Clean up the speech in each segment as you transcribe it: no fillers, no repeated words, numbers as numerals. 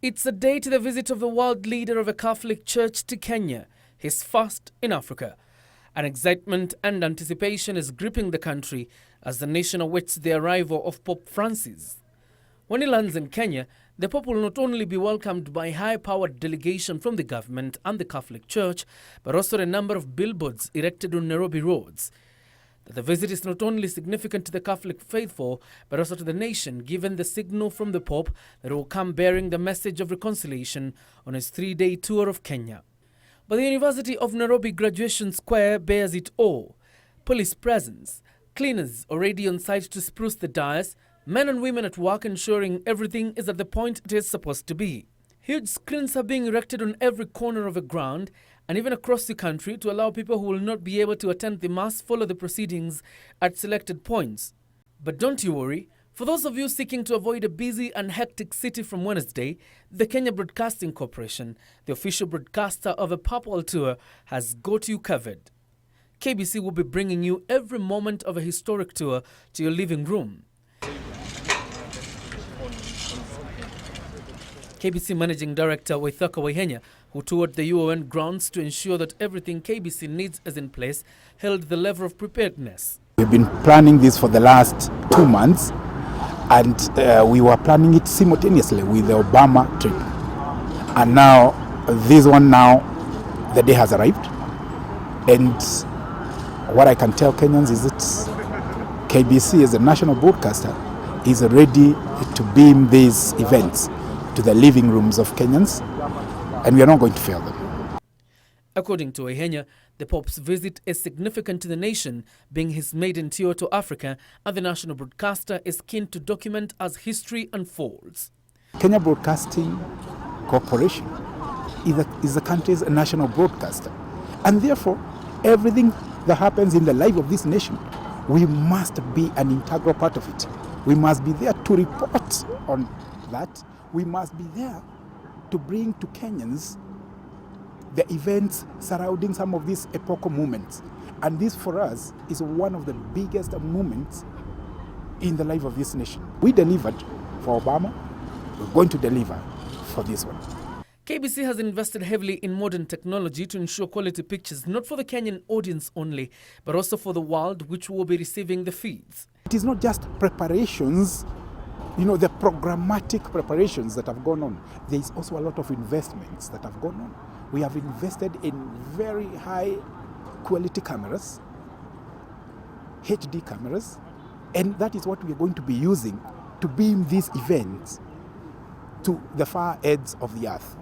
It's a day to the visit of the world leader of a Catholic church to Kenya, his first in Africa. An excitement and anticipation is gripping the country as the nation awaits the arrival of Pope Francis. When he lands in Kenya, the Pope will not only be welcomed by a high-powered delegation from the government and the Catholic Church, but also a number of billboards erected on Nairobi roads. The visit is not only significant to the Catholic faithful, but also to the nation, given the signal from the Pope that he will come bearing the message of reconciliation on his 3-day tour of Kenya. But the University of Nairobi Graduation Square bears it all. Police presence, cleaners already on site to spruce the dais, men and women at work ensuring everything is at the point it is supposed to be. Huge screens are being erected on every corner of the ground and even across the country to allow people who will not be able to attend the mass follow the proceedings at selected points. But don't you worry, for those of you seeking to avoid a busy and hectic city from Wednesday, the Kenya Broadcasting Corporation, the official broadcaster of a Papal tour, has got you covered. KBC will be bringing you every moment of a historic tour to your living room. KBC Managing Director Waithaka Waihenya, who toured the UON grounds to ensure that everything KBC needs is in place, held the level of preparedness. We've been planning this for the last 2 months, and we were planning it simultaneously with the Obama trip. And now, this one the day has arrived. And what I can tell Kenyans is that KBC, as a national broadcaster, is ready to beam these events to the living rooms of Kenyans, and we are not going to fail them. According to Waihenya, the Pope's visit is significant to the nation, being his maiden tour to Africa, and the national broadcaster is keen to document as history unfolds. Kenya Broadcasting Corporation is the country's national broadcaster, and therefore everything that happens in the life of this nation, we must be an integral part of it. We must be there to report on that. We must be there to bring to Kenyans the events surrounding some of these epochal moments. And this, for us, is one of the biggest moments in the life of this nation. We delivered for Obama. We're going to deliver for this one. KBC has invested heavily in modern technology to ensure quality pictures, not for the Kenyan audience only, but also for the world, which will be receiving the feeds. It is not just preparations, the programmatic preparations that have gone on. There is also a lot of investments that have gone on. We have invested in very high quality cameras, HD cameras, and that is what we are going to be using to beam these events to the far ends of the earth.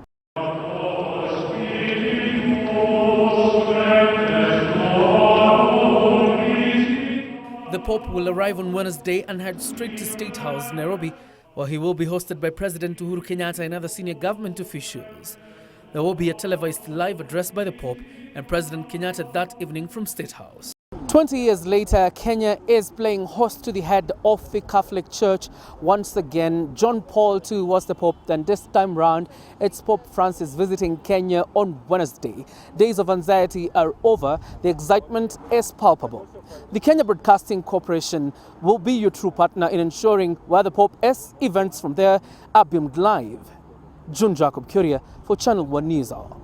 The Pope will arrive on Wednesday and head straight to State House, Nairobi, where he will be hosted by President Uhuru Kenyatta and other senior government officials. There will be a televised live address by the Pope and President Kenyatta that evening from State House. 20 years later, Kenya is playing host to the head of the Catholic Church once again. John Paul II was the Pope, and this time round, it's Pope Francis visiting Kenya on Wednesday. Days of anxiety are over. The excitement is palpable. The Kenya Broadcasting Corporation will be your true partner in ensuring where the Pope is. Events from there are beamed live. June Jacob Curia for Channel 1 News Hour.